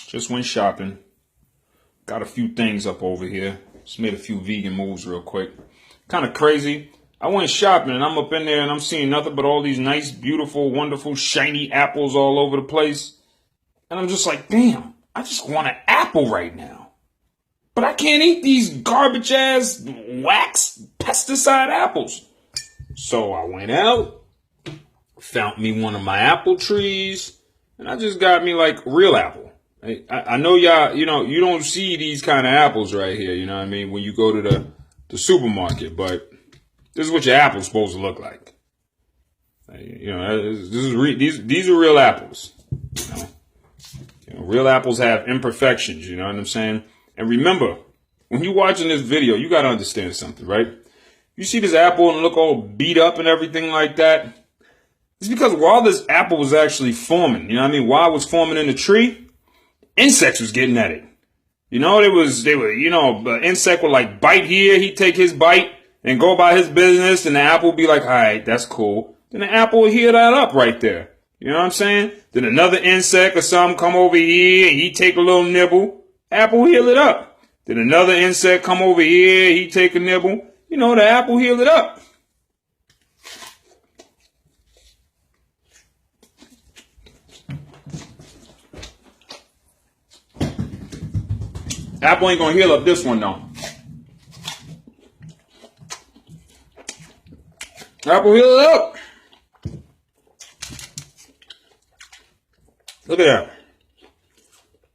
Just went shopping. Got a few things up over here. Just made a few vegan moves real quick. Kind of crazy. I went shopping and I'm up in there and I'm seeing nothing but all these nice, beautiful, wonderful, shiny apples all over the place. And I'm just like, damn, I just want an apple right now. But I can't eat these garbage ass wax pesticide apples. So I went out, found me one of my apple trees, and I just got me like real apple. I know y'all, you don't see these kind of apples right here, you know what I mean, when you go to the supermarket, but this is what your apple's supposed to look like. These are real apples. Real apples have imperfections, you know what I'm saying? And remember, when you're watching this video, you got to understand something, right? You see this apple and look all beat up and everything like that. It's because while this apple was actually forming, you know what I mean? While it was forming in the tree, insects was getting at it. The insect would like bite here. He'd take his bite and go about his business. And the apple would be like, all right, that's cool. Then the apple would heal that up right there. You know what I'm saying? Then another insect or something come over here. He'd take a little nibble. Apple heal it up. Then another insect come over here. He'd take a nibble. The apple heal it up. Apple ain't gonna heal up this one though. Apple heal it up. Look at that.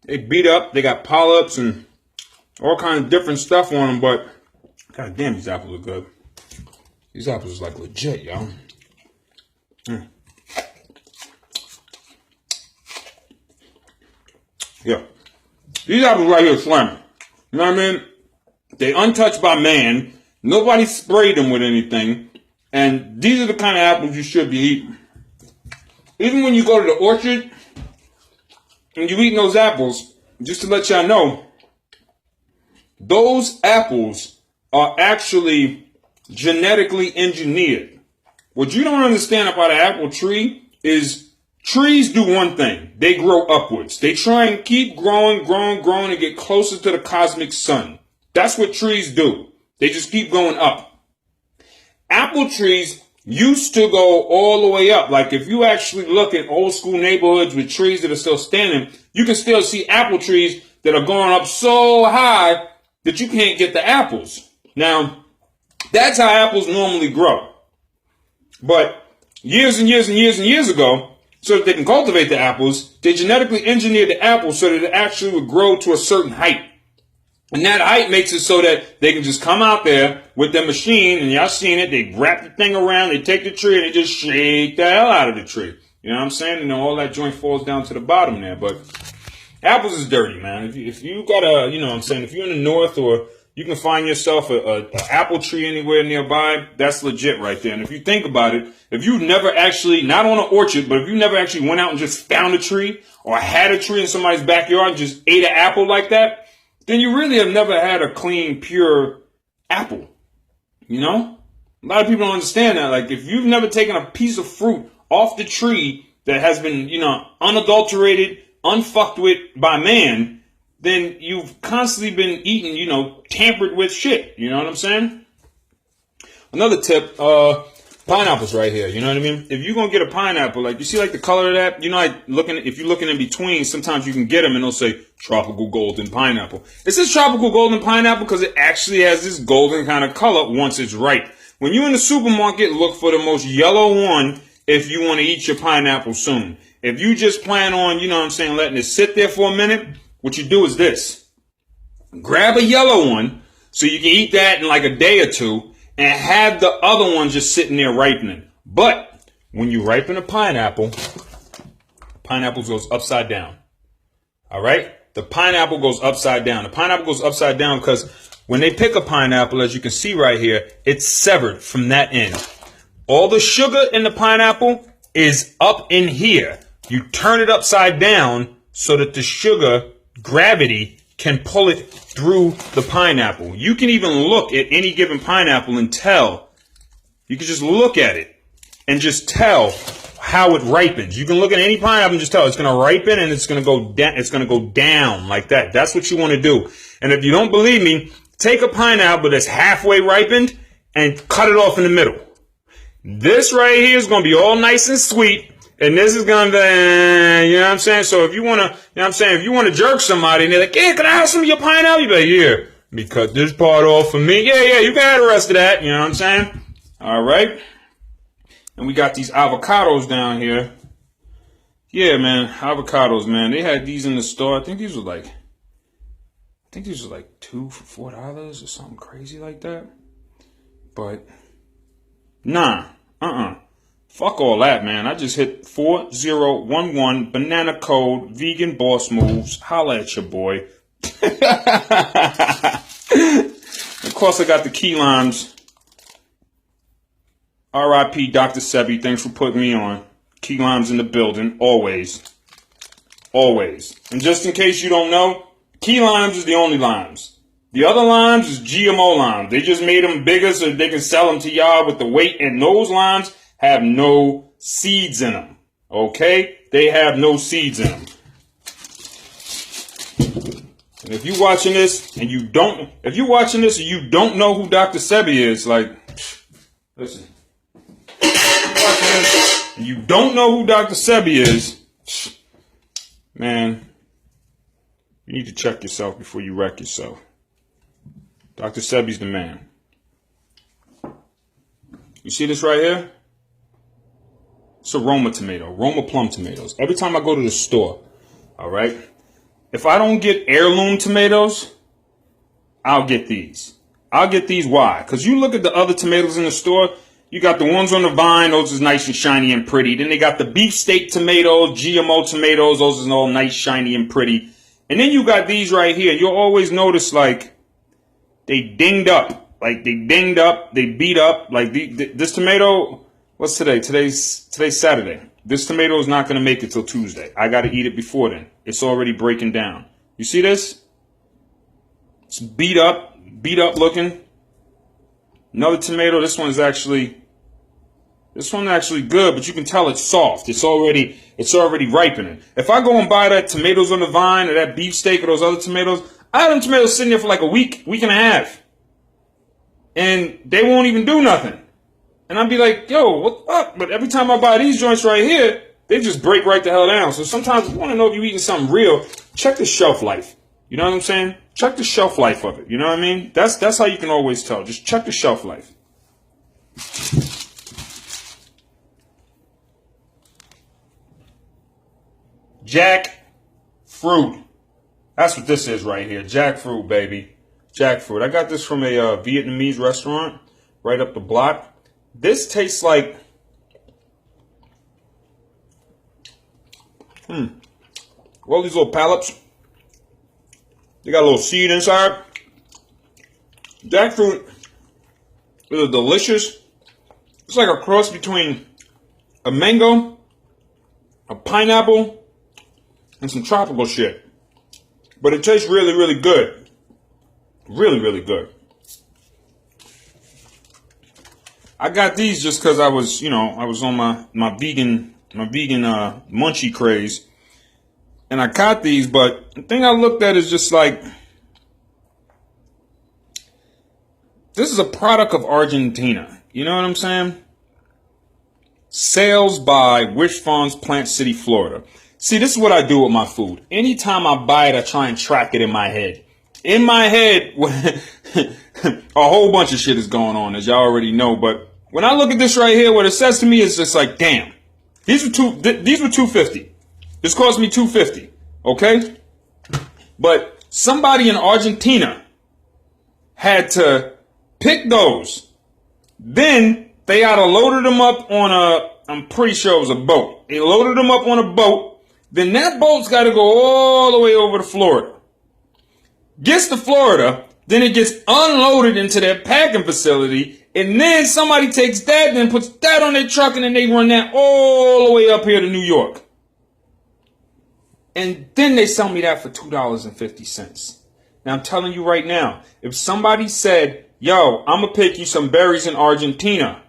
They beat up. They got polyps and all kinds of different stuff on them, but god damn, these apples are good. These apples are like legit, y'all. Yeah. These apples right here are slamming. You know what I mean? They untouched by man. Nobody sprayed them with anything. And these are the kind of apples you should be eating. Even when you go to the orchard and you're eating those apples, just to let y'all know, those apples are actually genetically engineered. What you don't understand about an apple tree is trees do one thing. They grow upwards. They try and keep growing and get closer to the cosmic sun. That's what trees do. They just keep going up. Apple trees used to go all the way up. Like if you actually look at old school neighborhoods with trees that are still standing, you can still see apple trees that are going up so high that you can't get the apples. Now, that's how apples normally grow. But years and years and years and years ago, so that they can cultivate the apples, they genetically engineered the apple so that it actually would grow to a certain height. And that height makes it so that they can just come out there with their machine, and y'all seen it, they wrap the thing around, they take the tree, and they just shake the hell out of the tree. You know what I'm saying? And all that joint falls down to the bottom there. But apples is dirty, man. If you got if you're in the north or you can find yourself a apple tree anywhere nearby, that's legit right there. And if you think about it, if you never actually, not on an orchard, but if you never actually went out and just found a tree or had a tree in somebody's backyard and just ate an apple like that, then you really have never had a clean, pure apple. A lot of people don't understand that. Like if you've never taken a piece of fruit off the tree that has been, unadulterated, unfucked with by man, then you've constantly been eating, tampered with shit. You know what I'm saying? Another tip, pineapples right here. You know what I mean? If you're going to get a pineapple, like you see like the color of that, if you're looking in between, sometimes you can get them and they'll say tropical golden pineapple. It says tropical golden pineapple because it actually has this golden kind of color once it's ripe. When you're in the supermarket, look for the most yellow one if you want to eat your pineapple soon. If you just plan on, letting it sit there for a minute, what you do is this. Grab a yellow one so you can eat that in like a day or two and have the other one just sitting there ripening. But when you ripen a pineapple, pineapple goes upside down. All right? The pineapple goes upside down. The pineapple goes upside down because when they pick a pineapple, as you can see right here, it's severed from that end. All the sugar in the pineapple is up in here. You turn it upside down so that the sugar gravity can pull it through the pineapple. You can even look at any given pineapple and tell. You can just look at it and just tell how it ripens. You can look at any pineapple and just tell it's going to ripen and it's going to go down. It's going to go down like that. That's what you want to do. And if you don't believe me, take a pineapple that's halfway ripened and cut it off in the middle. This right here is going to be all nice and sweet. And this is going to, you know what I'm saying? So if you want to, you know what I'm saying? If you want to jerk somebody and they're like, yeah, can I have some of your pineapple? You be like, yeah, let me cut this part off for me. Yeah, you can have the rest of that. You know what I'm saying? All right. And we got these avocados down here. Yeah, man. Avocados, man. They had these in the store. I think these were like $2 for $4 or something crazy like that. But nah, fuck all that, man. I just hit 4011 banana code vegan boss moves. Holla at your boy. Of course, I got the key limes. R.I.P. Dr. Sebi. Thanks for putting me on. Key limes in the building. Always. Always. And just in case you don't know, key limes is the only limes. The other limes is GMO limes. They just made them bigger so they can sell them to y'all with the weight. And those limes have no seeds in them. Okay? They have no seeds in them. And if you're watching this and you don't know who Dr. Sebi is, like, listen. If you're watching this and you don't know who Dr. Sebi is, man, you need to check yourself before you wreck yourself. Dr. Sebi's the man. You see this right here? It's a Roma tomato, Roma plum tomatoes. Every time I go to the store, all right, if I don't get heirloom tomatoes, I'll get these. I'll get these. Why? Because you look at the other tomatoes in the store, you got the ones on the vine, those is nice and shiny and pretty. Then they got the beefsteak tomatoes, GMO tomatoes, those is all nice, shiny and pretty. And then you got these right here. You'll always notice, like, they dinged up. Like, they dinged up, they beat up. Like, this tomato, what's today? Today's Saturday. This tomato is not going to make it till Tuesday. I got to eat it before then. It's already breaking down. You see this? It's beat up looking. Another tomato. This one's actually good, but you can tell it's soft. It's already ripening. If I go and buy that tomatoes on the vine or that beefsteak or those other tomatoes, I have them tomatoes sitting there for like a week and a half. And they won't even do nothing. And I'd be like, yo, what the fuck? But every time I buy these joints right here, they just break right the hell down. So sometimes if you want to know if you're eating something real, check the shelf life. You know what I'm saying? Check the shelf life of it. You know what I mean? That's how you can always tell. Just check the shelf life. Jackfruit. That's what this is right here. Jackfruit, baby. Jackfruit. I got this from a Vietnamese restaurant right up the block. This tastes like all these little pallets. They got a little seed inside. Jackfruit is delicious. It's like a cross between a mango, a pineapple, and some tropical shit. But it tastes really, really good. Really, really good. I got these just because I was on my vegan munchie craze. And I caught these, but the thing I looked at is just like, this is a product of Argentina. You know what I'm saying? Sales by Wish Farms, Plant City, Florida. See, this is what I do with my food. Anytime I buy it, I try and track it in my head. In my head, a whole bunch of shit is going on, as y'all already know. But when I look at this right here, what it says to me is just like, damn, these were $250. This cost me $250, okay? But somebody in Argentina had to pick those. Then they oughta loaded them up on I'm pretty sure it was a boat. They loaded them up on a boat. Then that boat's got to go all the way over to Florida. Gets to Florida, then it gets unloaded into their packing facility. And then somebody takes that and then puts that on their truck and then they run that all the way up here to New York. And then they sell me that for $2.50. Now, I'm telling you right now, if somebody said, yo, I'm going to pick you some berries in Argentina,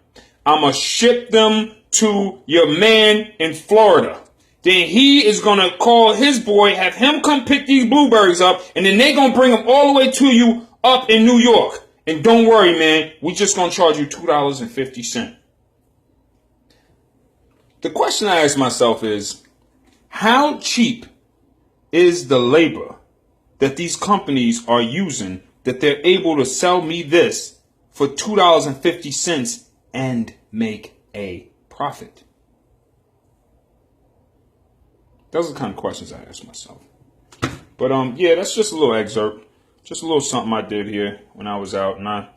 I'm going to ship them to your man in Florida. Then he is going to call his boy, have him come pick these blueberries up, and then they going to bring them all the way to you up in New York. And don't worry, man, we just going to charge you $2.50. The question I ask myself is, how cheap is the labor that these companies are using that they're able to sell me this for $2.50 and make a profit? Those are the kind of questions I ask myself. But yeah, that's just a little excerpt. Just a little something I did here when I was out. And I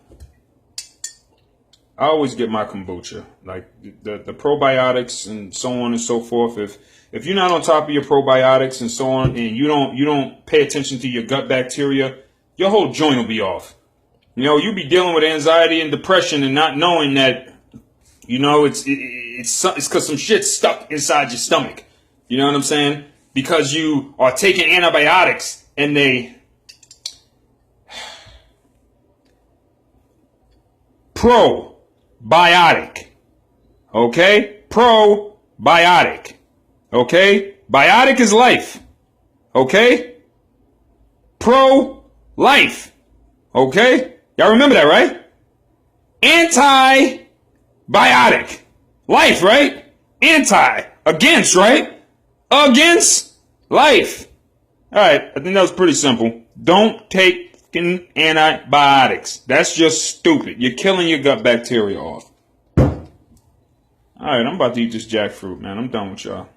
always get my kombucha. Like the probiotics and so on and so forth. If you're not on top of your probiotics and so on, and you don't pay attention to your gut bacteria, your whole joint will be off. You know, you'll be dealing with anxiety and depression and not knowing that, you know, it's because some shit's stuck inside your stomach. You know what I'm saying? Because you are taking antibiotics and they probiotic. Okay? Probiotic. Okay? Biotic is life. Okay? Pro-life. Okay? Y'all remember that, right? Anti-biotic. Life, right? Anti. Against, right? Against life. All right, I think that was pretty simple. Don't take antibiotics. That's just stupid. You're killing your gut bacteria off. All right, I'm about to eat this jackfruit, man. I'm done with y'all.